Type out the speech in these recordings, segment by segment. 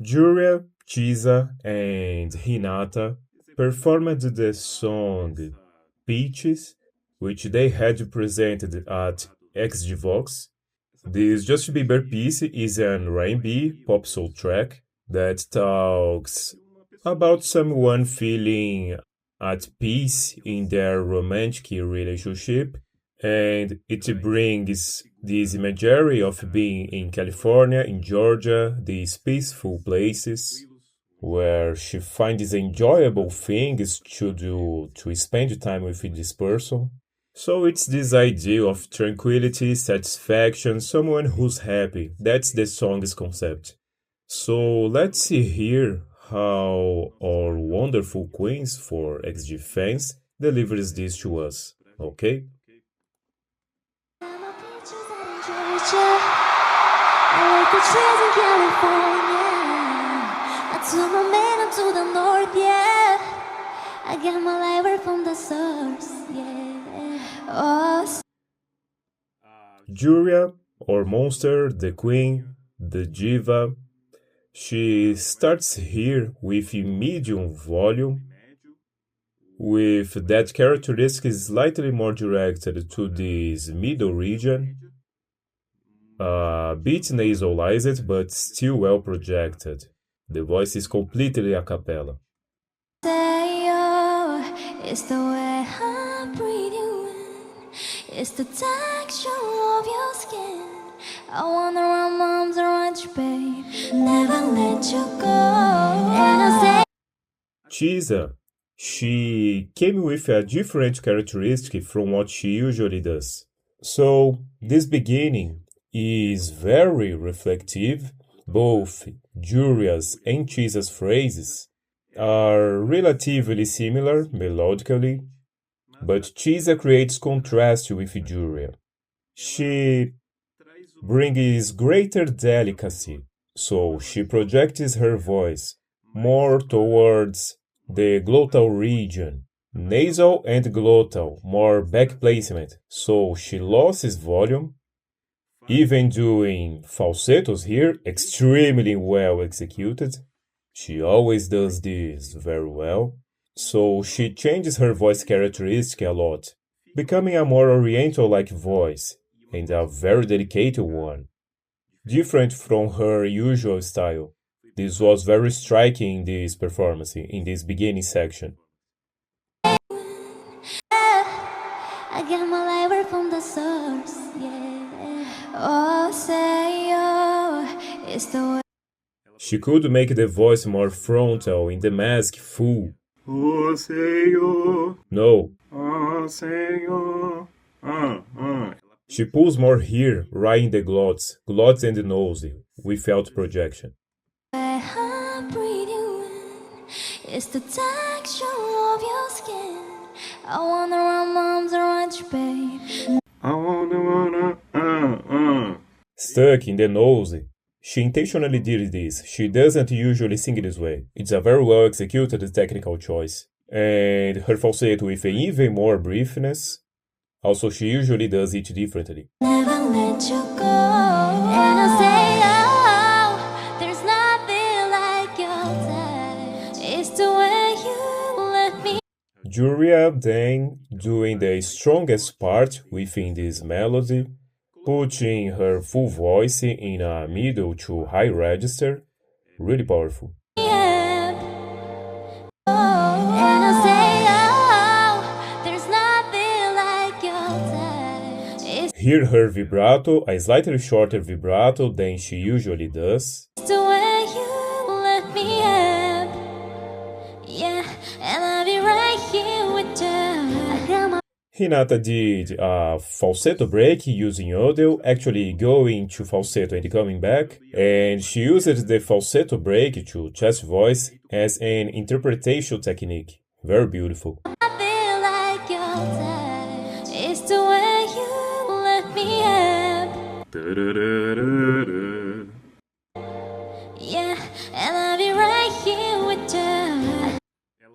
Juria, Chisa, and Hinata performed the song Peaches, which they had presented at XG Vox. This Justin Bieber piece is an R&B pop soul track that talks about someone feeling at peace in their romantic relationship, and it brings this imagery of being in California, in Georgia, these peaceful places where she finds enjoyable things to do to spend time with this person. So it's this idea of tranquility, satisfaction, someone who's happy. That's the song's concept. So let's see here how our wonderful queens for XG fans delivers this to us, okay? I get my life from the source, Juria, or monster, the queen, the diva, she starts here with medium volume, with that characteristic slightly more directed to this middle region, a bit nasalized but still well projected. The voice is completely a cappella. It's the way I breathe you in. It's the texture of your skin. I wanna run my arms around you, babe. Never let you go. And I say Chisa, she came with a different characteristic from what she usually does. So, this beginning is very reflective. Both Juria's and Chisa's phrases are relatively similar melodically, but Chisa creates contrast with Juria. She brings greater delicacy, so she projects her voice more towards the glottal region, nasal and glottal, more back placement, so she loses volume, even doing falsettos here, extremely well executed. She always does this very well, so she changes her voice characteristic a lot, becoming a more oriental-like voice, and a very delicate one, different from her usual style. This was very striking in this performance, in this beginning section. I get my life from the source, it's the way. She could make the voice more frontal in the mask full. Oh, Senhor. No. Oh, Senhor. She pulls more here, right in the glots and the nose, without projection. I breathe you in. It's the texture of your skin. I wanna run my arms around you, babe. I wanna. Stuck in the nose. She intentionally did this. She doesn't usually sing this way. It's a very well executed technical choice. And her falsetto with an even more briefness. Also, she usually does it differently. Never let you go. And I say, oh, there's nothing like your touch. It's the way you let me. Juria then doing the strongest part within this melody, putting her full voice in a middle to high register, really powerful. Hear her vibrato, a slightly shorter vibrato than she usually does. Hinata did a falsetto break using yodel, actually going to falsetto and coming back, and she used the falsetto break to chest voice as an interpretation technique. Very beautiful.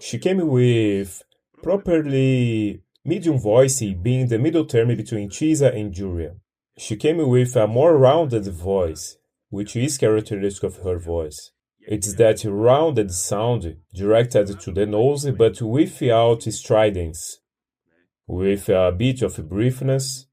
She came with properly medium voice being the middle term between Chisa and Juria. She came with a more rounded voice, which is characteristic of her voice. It's that rounded sound directed to the nose but without stridence, with a bit of briefness,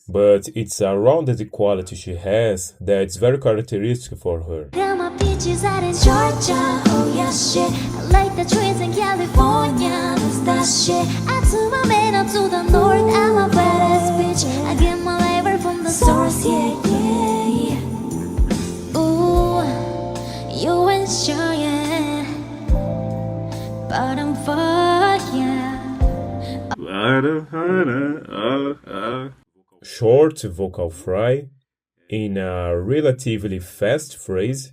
but it's a rounded quality she has that's very characteristic for her. Grandma peaches out in Georgia, oh yeah shit. I like the trees in California, that's that shit. I took my man up to the north, I'm a badass bitch. I get my labor from the source, yeah, yeah. Ooh, you ain't sure yet, but I'm fucked, yeah. Short vocal fry in a relatively fast phrase,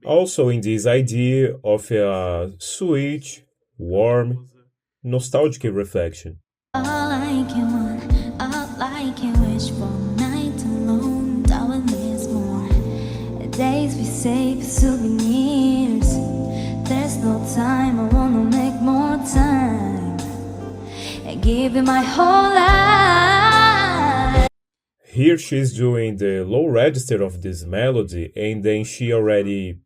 also in this idea of a sweet, warm, nostalgic reflection. All I can want, all I can wish for, night alone, darling is more. Days we save souvenirs. There's no time, I wanna make more time and give you my whole life. Here she's doing the low register of this melody, and then she already...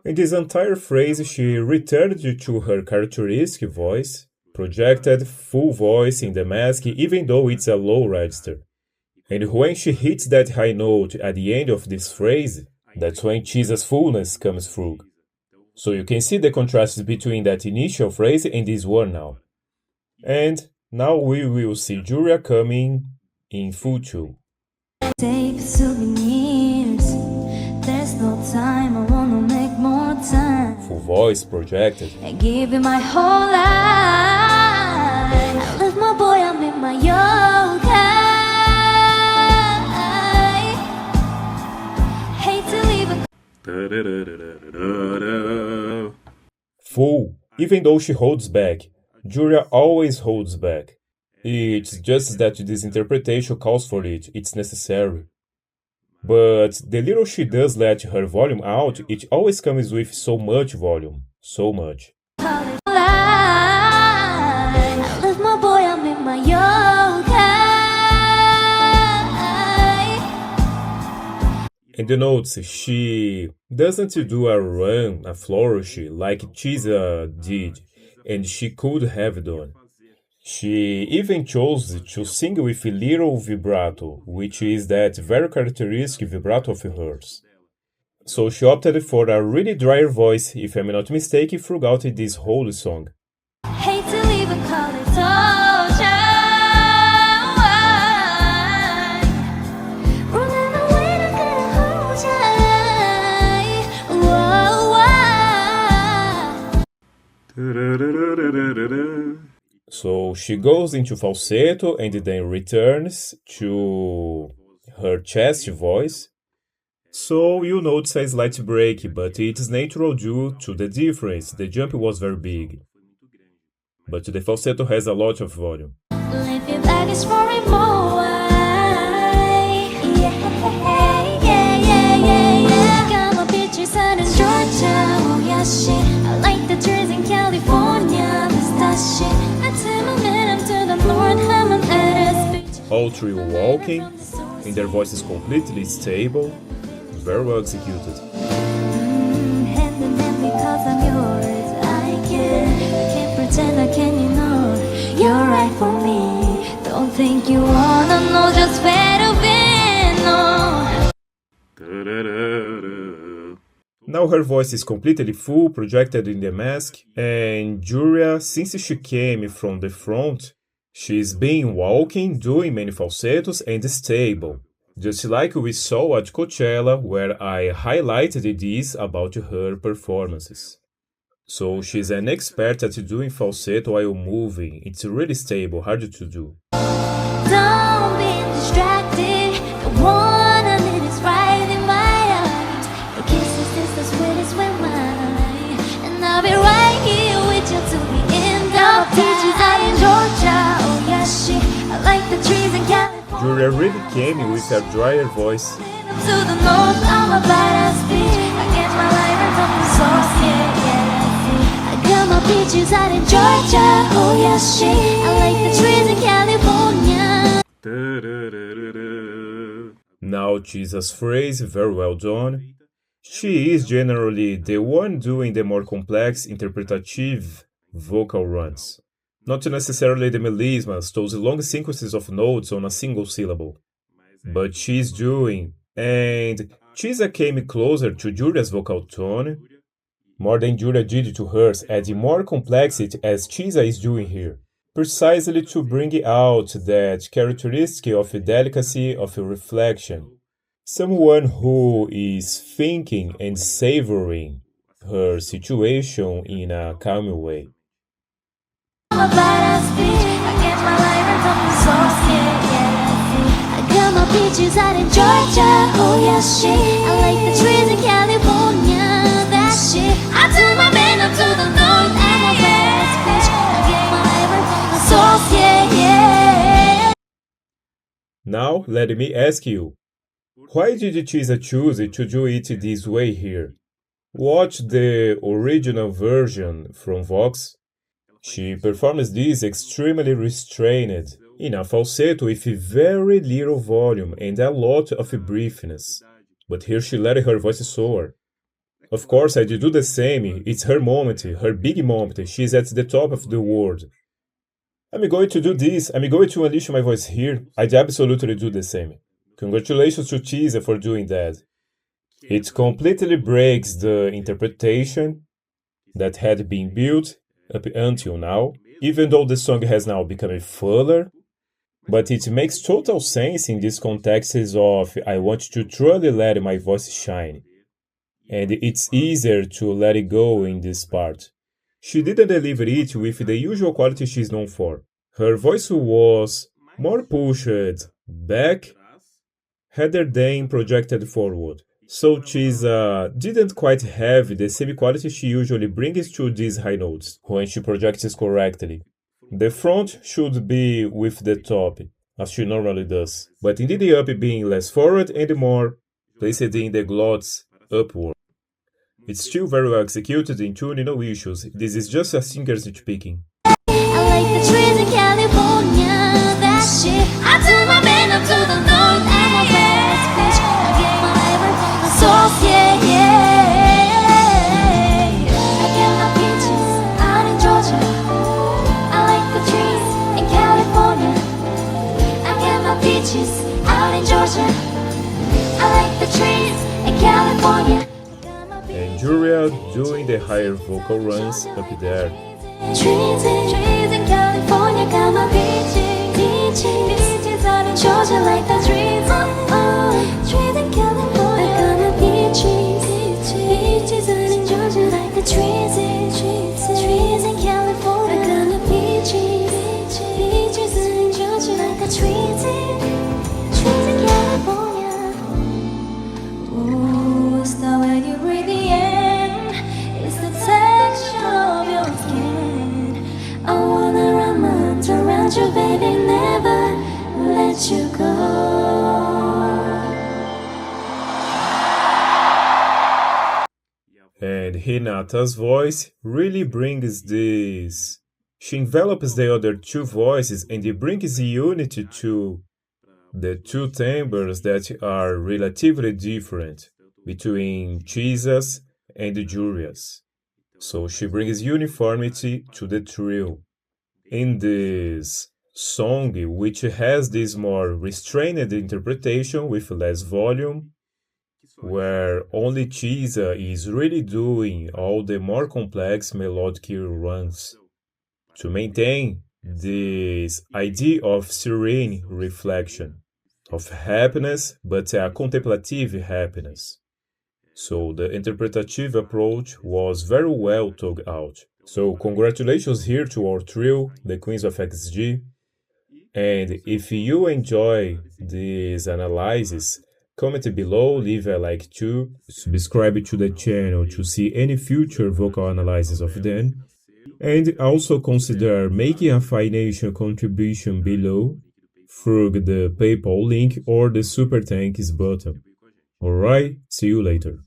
In this entire phrase, she returned to her characteristic voice, projected full voice in the mask, even though it's a low register. And when she hits that high note at the end of this phrase, that's when Chisa's fullness comes through. So you can see the contrast between that initial phrase and this one now. And now we will see Juria coming in full too. Save souvenirs. There's no time, I wanna make more time Full voice projected. and give you my whole life. I left my boy, I'm in my yoga. Hate to leave a Full, even though she holds back. Juria always holds back. It's just that this interpretation calls for it, it's necessary. But the little she does let her volume out, it always comes with so much volume, so much. life. I left my boy, I'm in my yoga. And the notes, she doesn't do a run, a flourish like Chisa did, and she could have done. She even chose to sing with little vibrato, which is that very characteristic vibrato of hers. So she opted for a really drier voice, if I'm not mistaken, throughout this whole song. Hate to leave a color soldier. Running away, I couldn't hold you. So she goes into falsetto and then returns to her chest voice. So you notice a slight break, but it is natural due to the difference. The jump was very big. But the falsetto has a lot of volume. Live your baggage for a more. Yeah, yeah. Got my pictures out in Georgia. Oh yeah, shit. I like the trees in California. That's that shit. I tell my man I'm to the north. I'm an ass bitch. All three walking, and their voice is completely stable, very well executed. Hand in hand because I'm yours. I can't pretend I can, you know. You're right for me. Don't think you wanna know just where to be, no. Now her voice is completely full, projected in the mask, and Juria, since she came from the front, she's been walking, doing many falsettos and stable. Just like we saw at Coachella, where I highlighted this about her performances. So she's an expert at doing falsetto while moving. It's really stable, hard to do. Don't be distracted. The one I need is right in my arms. Your kisses is the sweetest with mine. And I'll be right here with you till the end of teachers out in Georgia. Oh yeah, shit. I like the trees in California. Juria really came with a drier voice. To the north, I'm a badass bitch. I get my life from the source, yeah. I got my peaches out in Georgia, oh yeah, shit. I like the trees in California. Now Chisa's phrase, very well done. She is generally the one doing the more complex interpretative vocal runs, not necessarily the melismas, those long sequences of notes on a single syllable. But she's doing, and Chisa came closer to Juria's vocal tone, more than Juria did to hers, adding more complexity as Chisa is doing here, precisely to bring out that characteristic of delicacy of reflection. Someone who is thinking and savoring her situation in a calm way. I get my lighter from the source, I got my peaches out in Georgia, oh yeah shit. I like the trees in California, that shit. I took my band up to the north, and my best bitch. I get my lighter from the source, yeah. Now let me ask you, why did Chisa choose to do it this way here? Watch the original version from Vox. She performs this extremely restrained, in a falsetto with very little volume and a lot of briefness. But here she let her voice soar. Of course, I'd do the same. It's her moment, her big moment. She's at the top of the world. I'm going to do this. I'm going to unleash my voice here. I'd absolutely do the same. Congratulations to Chisa for doing that. It completely breaks the interpretation that had been built up until now, even though the song has now become fuller, but it makes total sense in this context of I want to truly let my voice shine, and it's easier to let it go in this part. She didn't deliver it with the usual quality she's known for. Her voice was more pushed back rather than projected forward. So Chisa didn't quite have the same quality she usually brings to these high notes when she projects correctly. The front should be with the top, as she normally does, but indeed the up being less forward and more placed in the glots upward. It's still very well executed in tune, no issues. This is just a singer's nitpicking. I like the trees in California, that shit. I took my band up to the north, and my best bitch. I get my liver from the source, yeah. I get my peaches out in Georgia. I like the trees in California. I get my peaches out in Georgia. I like the trees in California. And Juria doing the higher vocal runs up there. Trees in California, got my peaches out in Georgia, like the trees. Trees in California, got my peaches out in Georgia, like the trees. Trees in California, got my peaches out in Georgia, like the trees. Trees in California. Ooh, it's the way you breathe the air. It's the texture of your skin. I wanna run my arms around you, baby, never let you go. And Hinata's voice really brings this. She envelops the other two voices and it brings unity to the two timbres that are relatively different between Chisa's and Juria's. So she brings uniformity to the trio. In this song, which has this more restrained interpretation with less volume, where only Chisa is really doing all the more complex melodic runs, to maintain this idea of serene reflection, of happiness, but a contemplative happiness. So the interpretative approach was very well thought out. So congratulations here to our trio, the Queens of XG. And if you enjoy this analysis, comment below, leave a like too, subscribe to the channel to see any future vocal analysis of them, and also consider making a financial contribution below through the PayPal link or the Super Thanks button. Alright, see you later.